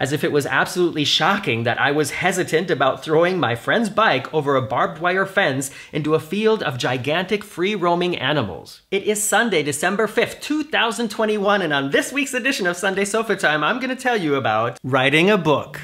as if it was absolutely shocking that I was hesitant about throwing my friend's bike over a barbed wire fence into a field of gigantic free-roaming animals. It is Sunday, December 5th, 2021, and on this week's edition of Sunday Sofatime, I'm gonna tell you about writing a book.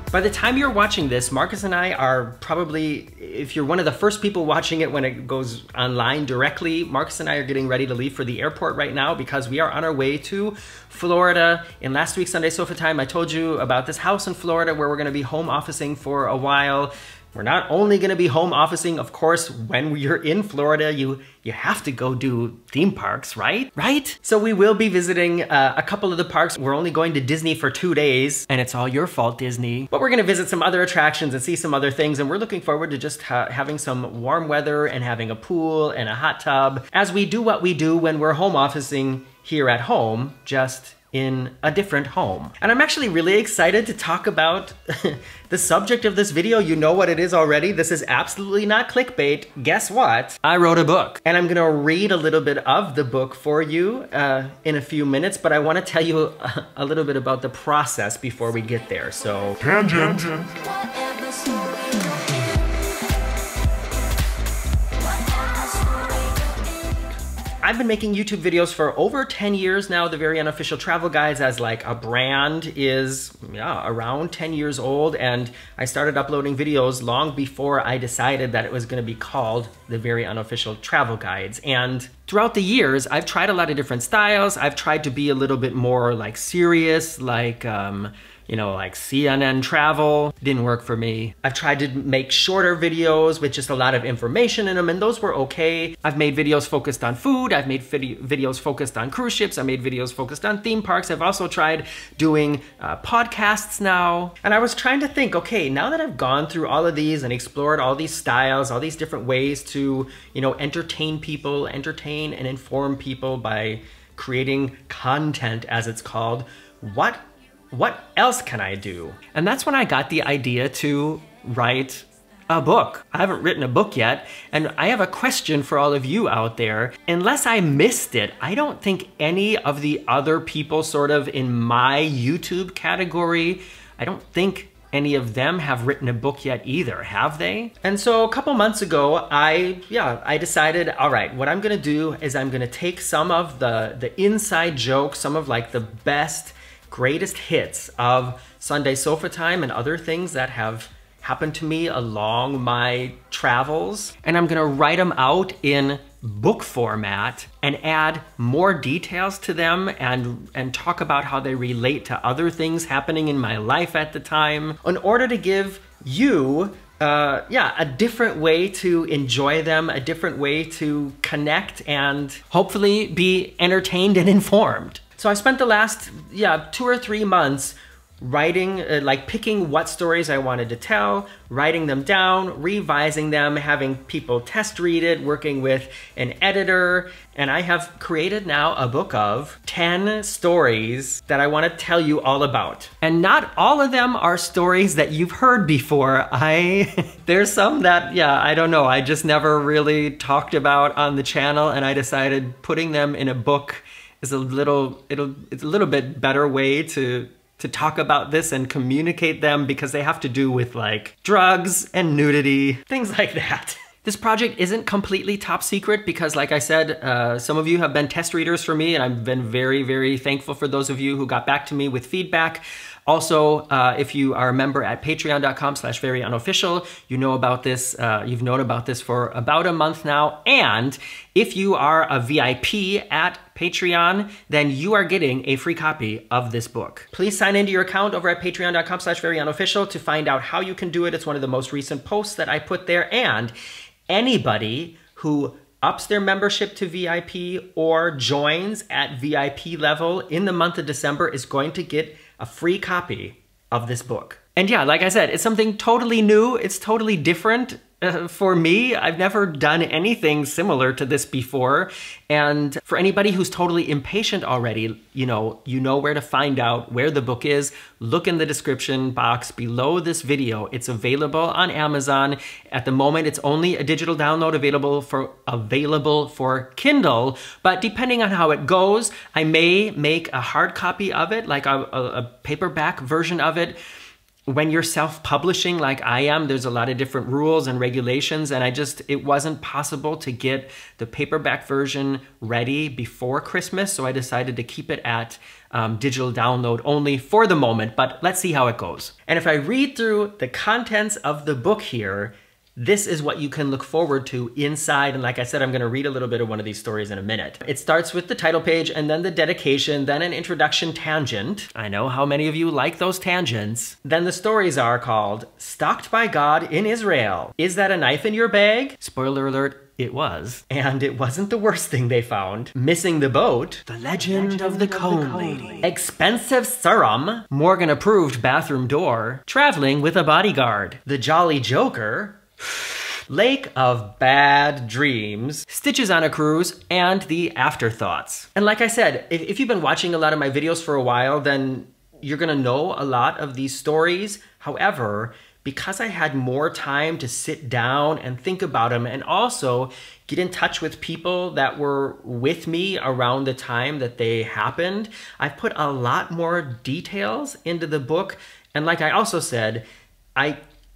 By the time you're watching this, Marcus and I are probably, if you're one of the first people watching it when it goes online directly, Marcus and I are getting ready to leave for the airport right now because we are on our way to Florida. In last week's Sunday Sofatime, I told you about this house in Florida where we're gonna be home officing for a while. We're not only gonna be home officing, of course, when you're in Florida, you have to go do theme parks, right? Right? So we will be visiting a couple of the parks. We're only going to Disney for 2 days, and it's all your fault, Disney. But we're gonna visit some other attractions and see some other things, and we're looking forward to just having some warm weather and having a pool and a hot tub as we do what we do when we're home officing here at home, just in a different home. And I'm actually really excited to talk about the subject of this video. You know what it is already. This is absolutely not clickbait. Guess what? I wrote a book. And I'm gonna read a little bit of the book for you in a few minutes, but I wanna tell you a little bit about the process before we get there, so. Tangent. I've been making YouTube videos for over 10 years now. The Very Unofficial Travel Guides as like a brand is around 10 years old, and I started uploading videos long before I decided that it was gonna be called the Very Unofficial Travel Guides. And throughout the years, I've tried a lot of different styles. I've tried to be a little bit more like serious, like you know, like CNN travel. Didn't work for me. I've tried to make shorter videos with just a lot of information in them, and those were okay. I've made videos focused on food. I've made videos focused on cruise ships. I made videos focused on theme parks. I've also tried doing podcasts now. And I was trying to think, okay, now that I've gone through all of these and explored all these styles, all these different ways to, you know, entertain people, entertain and inform people by creating content, as it's called, what else can I do? And that's when I got the idea to write a book. I haven't written a book yet, and I have a question for all of you out there. Unless I missed it, I don't think any of the other people sort of in my YouTube category, I don't think any of them have written a book yet either, have they? And so a couple months ago, I decided, all right, what I'm gonna do is I'm gonna take some of the inside jokes, some of like the best, greatest hits of Sunday Sofatime and other things that have happened to me along my travels, and I'm gonna write them out in book format and add more details to them and talk about how they relate to other things happening in my life at the time in order to give you a different way to enjoy them, a different way to connect and hopefully be entertained and informed. So I spent the last 2 or 3 months writing, like picking what stories I wanted to tell, writing them down, revising them, having people test read it, working with an editor, and I have created now a book of 10 stories that I want to tell you all about. And not all of them are stories that you've heard before. There's some that, I don't know, I just never really talked about on the channel, and I decided putting them in a book is it's a little bit better way to talk about this and communicate them, because they have to do with like drugs and nudity, things like that. This project isn't completely top secret because, like I said, some of you have been test readers for me, and I've been very, very thankful for those of you who got back to me with feedback. Also, if you are a member at patreon.com/veryunofficial, you know about this, you've known about this for about a month now. And if you are a VIP at Patreon, then you are getting a free copy of this book. Please sign into your account over at patreon.com/veryunofficial to find out how you can do it. It's one of the most recent posts that I put there. And anybody who ups their membership to VIP or joins at VIP level in the month of December is going to get a free copy of this book. And yeah, like I said, it's something totally new. It's totally different for me. I've never done anything similar to this before. And for anybody who's totally impatient already, you know where to find out where the book is. Look in the description box below this video. It's available on Amazon. At the moment, it's only a digital download available for Kindle, but depending on how it goes, I may make a hard copy of it, like a paperback version of it. When you're self-publishing like I am, there's a lot of different rules and regulations, and it wasn't possible to get the paperback version ready before Christmas, so I decided to keep it at digital download only for the moment, but let's see how it goes. And if I read through the contents of the book here, this is what you can look forward to inside. And like I said, I'm going to read a little bit of one of these stories in a minute. It starts with the title page and then the dedication, then an introduction tangent. I know how many of you like those tangents. Then the stories are called Stalked by God in Israel. Is that a knife in your bag? Spoiler alert, it was. And it wasn't the worst thing they found. Missing the boat. The legend of the Cone Lady. Expensive serum. Morgan approved bathroom door. Traveling with a bodyguard. The Jolly Joker. Lake of Bad Dreams, Stitches on a Cruise, and the Afterthoughts. And like I said, if you've been watching a lot of my videos for a while, then you're gonna know a lot of these stories. However, because I had more time to sit down and think about them and also get in touch with people that were with me around the time that they happened, I've put a lot more details into the book. And like I also said,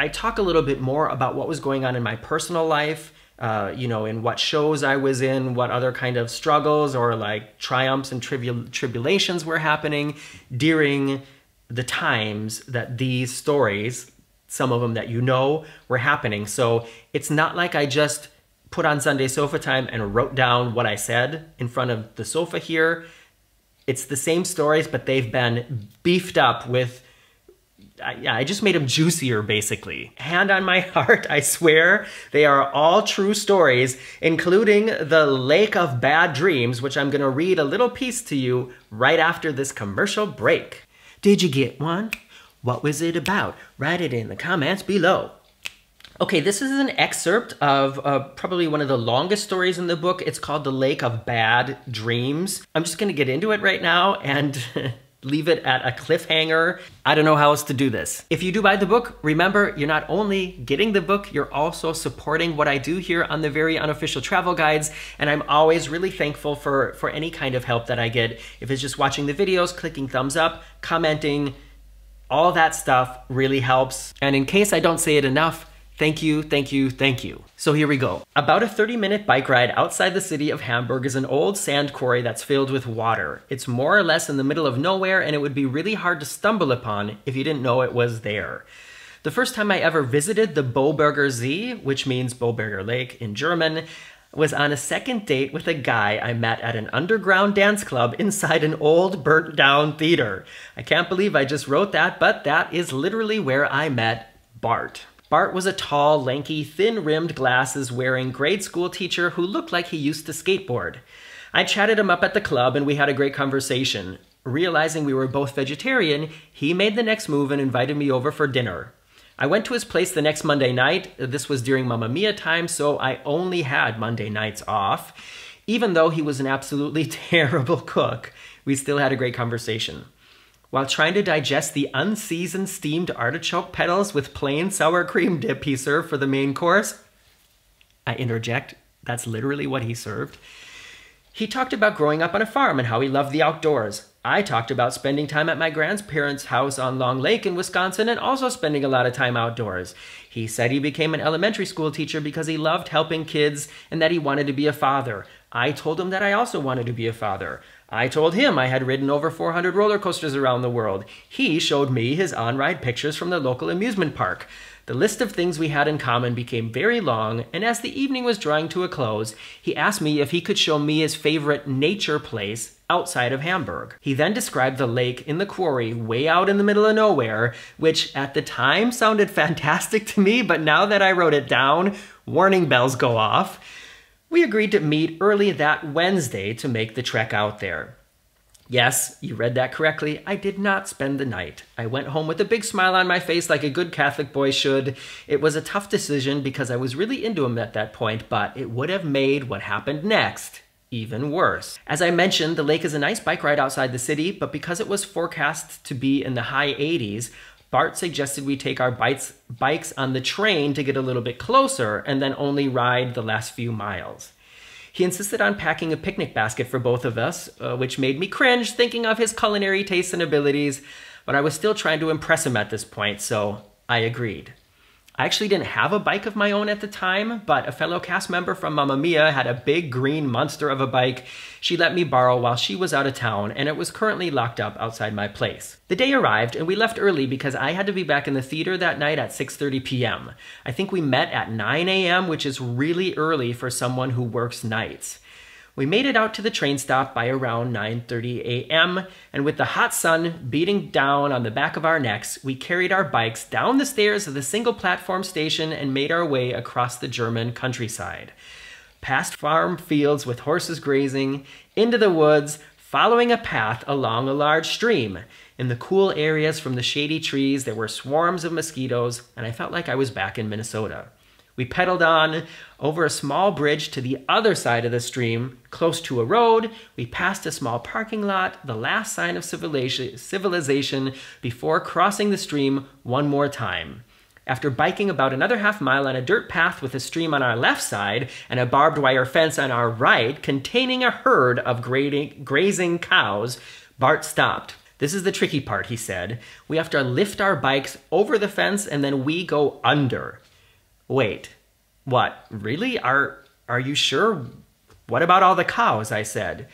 I talk a little bit more about what was going on in my personal life, in what shows I was in, what other kind of struggles or like triumphs and tribulations were happening during the times that these stories, some of them that were happening. So it's not like I just put on Sunday Sofa Time and wrote down what I said in front of the sofa here. It's the same stories, but they've been beefed up with I just made them juicier, basically. Hand on my heart, I swear, they are all true stories, including the Lake of Bad Dreams, which I'm gonna read a little piece to you right after this commercial break. Did you get one? What was it about? Write it in the comments below. Okay, this is an excerpt of probably one of the longest stories in the book. It's called The Lake of Bad Dreams. I'm just gonna get into it right now and leave it at a cliffhanger. I don't know how else to do this. If you do buy the book, remember, you're not only getting the book, you're also supporting what I do here on the Very Unofficial Travel Guides, and I'm always really thankful for any kind of help that I get. If it's just watching the videos, clicking thumbs up, commenting, all that stuff really helps. And in case I don't say it enough, thank you, thank you, thank you. So here we go. About a 30-minute bike ride outside the city of Hamburg is an old sand quarry that's filled with water. It's more or less in the middle of nowhere, and it would be really hard to stumble upon if you didn't know it was there. The first time I ever visited the Boberger See, which means Boberger Lake in German, was on a second date with a guy I met at an underground dance club inside an old burnt-down theater. I can't believe I just wrote that, but that is literally where I met Bart. Bart was a tall, lanky, thin-rimmed glasses-wearing grade school teacher who looked like he used to skateboard. I chatted him up at the club and we had a great conversation. Realizing we were both vegetarian, he made the next move and invited me over for dinner. I went to his place the next Monday night. This was during Mamma Mia time, so I only had Monday nights off. Even though he was an absolutely terrible cook, we still had a great conversation. While trying to digest the unseasoned steamed artichoke petals with plain sour cream dip he served for the main course, I interject, that's literally what he served. He talked about growing up on a farm and how he loved the outdoors. I talked about spending time at my grandparents' house on Long Lake in Wisconsin and also spending a lot of time outdoors. He said he became an elementary school teacher because he loved helping kids and that he wanted to be a father. I told him that I also wanted to be a father. I told him I had ridden over 400 roller coasters around the world. He showed me his on-ride pictures from the local amusement park. The list of things we had in common became very long, and as the evening was drawing to a close, he asked me if he could show me his favorite nature place outside of Hamburg. He then described the lake in the quarry way out in the middle of nowhere, which at the time sounded fantastic to me, but now that I wrote it down, warning bells go off. We agreed to meet early that Wednesday to make the trek out there. Yes, you read that correctly. I did not spend the night. I went home with a big smile on my face like a good Catholic boy should. It was a tough decision because I was really into him at that point, but it would have made what happened next even worse. As I mentioned, the lake is a nice bike ride outside the city, but because it was forecast to be in the high 80s, Bart suggested we take our bikes on the train to get a little bit closer and then only ride the last few miles. He insisted on packing a picnic basket for both of us, which made me cringe thinking of his culinary tastes and abilities, but I was still trying to impress him at this point, so I agreed. I actually didn't have a bike of my own at the time, but a fellow cast member from Mamma Mia had a big green monster of a bike she let me borrow while she was out of town, and it was currently locked up outside my place. The day arrived, and we left early because I had to be back in the theater that night at 6:30 p.m. I think we met at 9 a.m., which is really early for someone who works nights. We made it out to the train stop by around 9:30 a.m., and with the hot sun beating down on the back of our necks, we carried our bikes down the stairs of the single platform station and made our way across the German countryside. Past farm fields with horses grazing, into the woods, following a path along a large stream. In the cool areas from the shady trees, there were swarms of mosquitoes, and I felt like I was back in Minnesota. We pedaled on over a small bridge to the other side of the stream, close to a road. We passed a small parking lot, the last sign of civilization, before crossing the stream one more time. After biking about another half-mile on a dirt path with a stream on our left side and a barbed wire fence on our right containing a herd of grazing cows, Bart stopped. "This is the tricky part," he said. "We have to lift our bikes over the fence and then we go under." "Wait, what? Really? Are you sure? What about all the cows?" I said.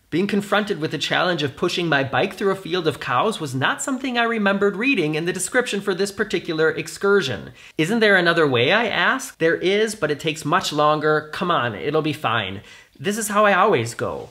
Being confronted with the challenge of pushing my bike through a field of cows was not something I remembered reading in the description for this particular excursion. "Isn't there another way?" I asked. "There is, but it takes much longer. Come on, it'll be fine. This is how I always go."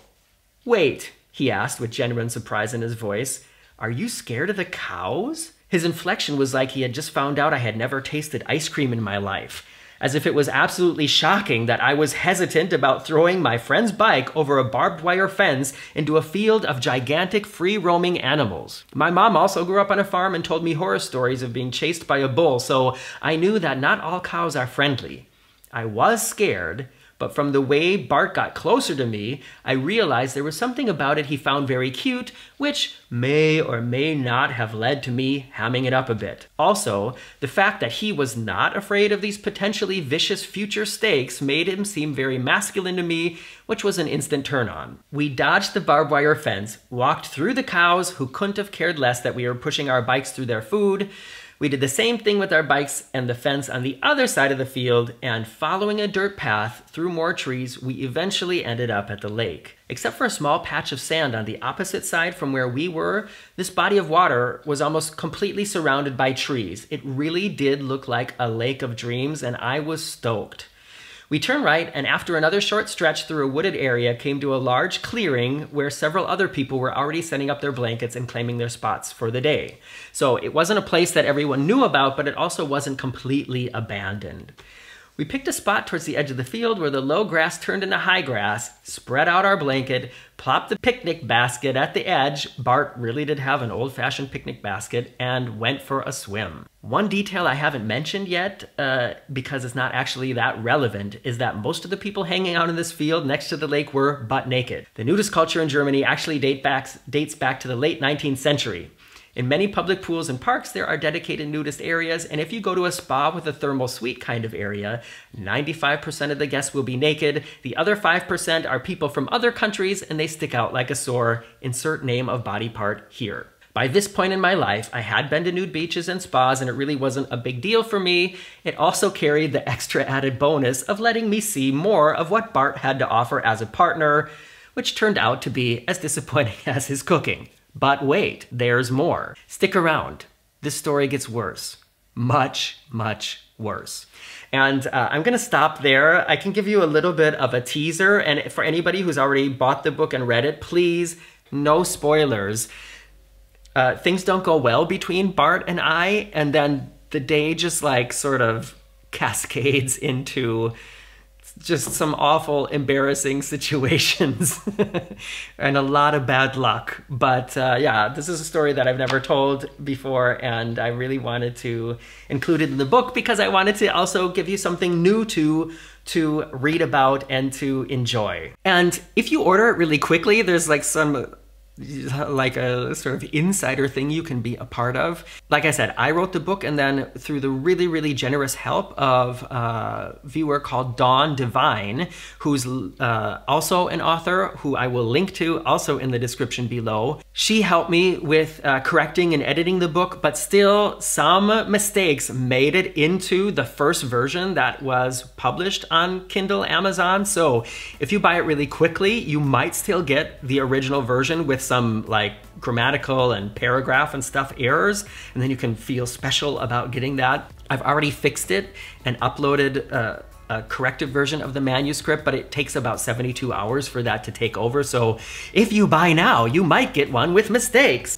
"Wait," he asked with genuine surprise in his voice. "Are you scared of the cows?" His inflection was like he had just found out I had never tasted ice cream in my life, as if it was absolutely shocking that I was hesitant about throwing my friend's bike over a barbed wire fence into a field of gigantic free-roaming animals. My mom also grew up on a farm and told me horror stories of being chased by a bull, so I knew that not all cows are friendly. I was scared, but from the way Bart got closer to me, I realized there was something about it he found very cute, which may or may not have led to me hamming it up a bit. Also, the fact that he was not afraid of these potentially vicious future stakes made him seem very masculine to me, which was an instant turn-on. We dodged the barbed wire fence, walked through the cows who couldn't have cared less that we were pushing our bikes through their food. We did the same thing with our bikes and the fence on the other side of the field, and following a dirt path through more trees, we eventually ended up at the lake. Except for a small patch of sand on the opposite side from where we were, this body of water was almost completely surrounded by trees. It really did look like a lake of dreams, and I was stoked. We turned right, and after another short stretch through a wooded area, came to a large clearing where several other people were already setting up their blankets and claiming their spots for the day. So it wasn't a place that everyone knew about, but it also wasn't completely abandoned. We picked a spot towards the edge of the field where the low grass turned into high grass, spread out our blanket, plopped the picnic basket at the edge. Bart really did have an old-fashioned picnic basket, and went for a swim. One detail I haven't mentioned yet, because it's not actually that relevant, is that most of the people hanging out in this field next to the lake were butt naked. The nudist culture in Germany actually dates back to the late 19th century. In many public pools and parks, there are dedicated nudist areas, and if you go to a spa with a thermal suite kind of area, 95% of the guests will be naked. The other 5% are people from other countries, and they stick out like a sore. Insert name of body part here. By this point in my life, I had been to nude beaches and spas, and it really wasn't a big deal for me. It also carried the extra added bonus of letting me see more of what Bart had to offer as a partner, which turned out to be as disappointing as his cooking. But wait, there's more. Stick around. This story gets worse. Much, much worse. And I'm going to stop there. I can give you a little bit of a teaser. And for anybody who's already bought the book and read it, please, no spoilers. Things don't go well between Bart and I. And then the day just like sort of cascades into just some awful, embarrassing situations and a lot of bad luck. But yeah, this is a story that I've never told before, and I really wanted to include it in the book because I wanted to also give you something new to read about and to enjoy. And if you order it really quickly, there's like a sort of insider thing you can be a part of. Like I said, I wrote the book, and then through the really, really generous help of a viewer called Devine, who's also an author who I will link to also in the description below. She helped me with correcting and editing the book, but still some mistakes made it into the first version that was published on Kindle Amazon. So if you buy it really quickly, you might still get the original version with some like grammatical and paragraph and stuff errors, and then you can feel special about getting that. I've already fixed it and uploaded a corrected version of the manuscript, but it takes about 72 hours for that to take over. So if you buy now, you might get one with mistakes.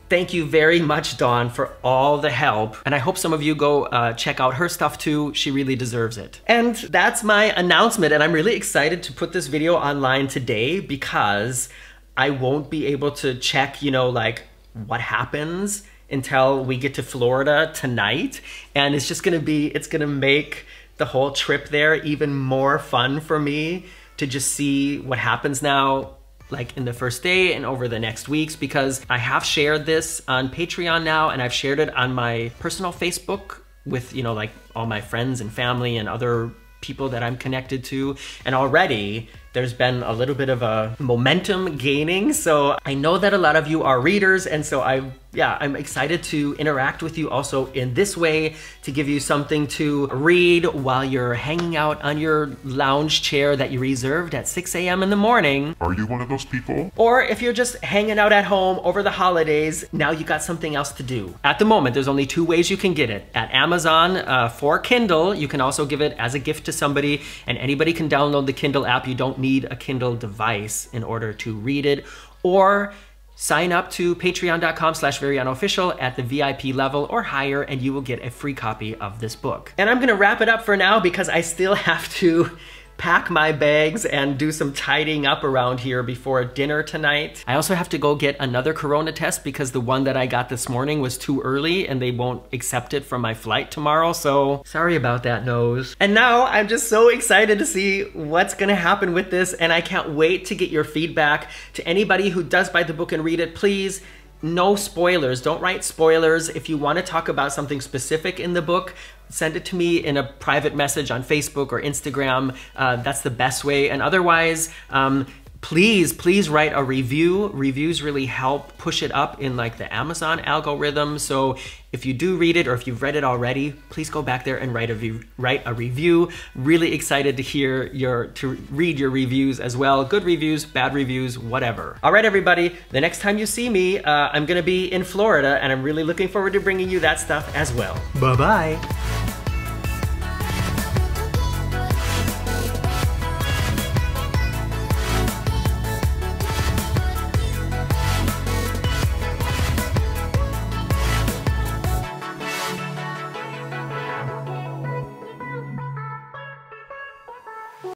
Thank you very much, Dawn, for all the help. And I hope some of you go check out her stuff too. She really deserves it. And that's my announcement. And I'm really excited to put this video online today because I won't be able to check, you know, like what happens until we get to Florida tonight. And it's just it's gonna make the whole trip there even more fun for me to just see what happens now, like in the first day and over the next weeks, because I have shared this on Patreon now, and I've shared it on my personal Facebook with, you know, like all my friends and family and other people that I'm connected to. And already there's been a little bit of a momentum gaining. So I know that a lot of you are readers, and so I'm excited to interact with you also in this way, to give you something to read while you're hanging out on your lounge chair that you reserved at 6 a.m. in the morning. Are you one of those people? Or if you're just hanging out at home over the holidays, now you got something else to do. At the moment, there's only 2 ways you can get it. At Amazon for Kindle, you can also give it as a gift to somebody, and anybody can download the Kindle app. You don't need a Kindle device in order to read it. Or sign up to patreon.com/veryunofficial at the VIP level or higher, and you will get a free copy of this book. And I'm gonna wrap it up for now because I still have to pack my bags and do some tidying up around here before dinner tonight. I also have to go get another corona test because the one that I got this morning was too early and they won't accept it from my flight tomorrow, so sorry about that, nose. And now I'm just so excited to see what's gonna happen with this, and I can't wait to get your feedback. To anybody who does buy the book and read it, please, no spoilers. Don't write spoilers. If you want to talk about something specific in the book, send it to me in a private message on Facebook or Instagram. That's the best way. And otherwise, please write a review. Reviews really help push it up in like the Amazon algorithm. So if you do read it, or if you've read it already, please go back there and write a review. Really excited to read your reviews as well. Good reviews, bad reviews, whatever. All right, everybody, the next time you see me, I'm gonna be in Florida, and I'm really looking forward to bringing you that stuff as well. Bye-bye.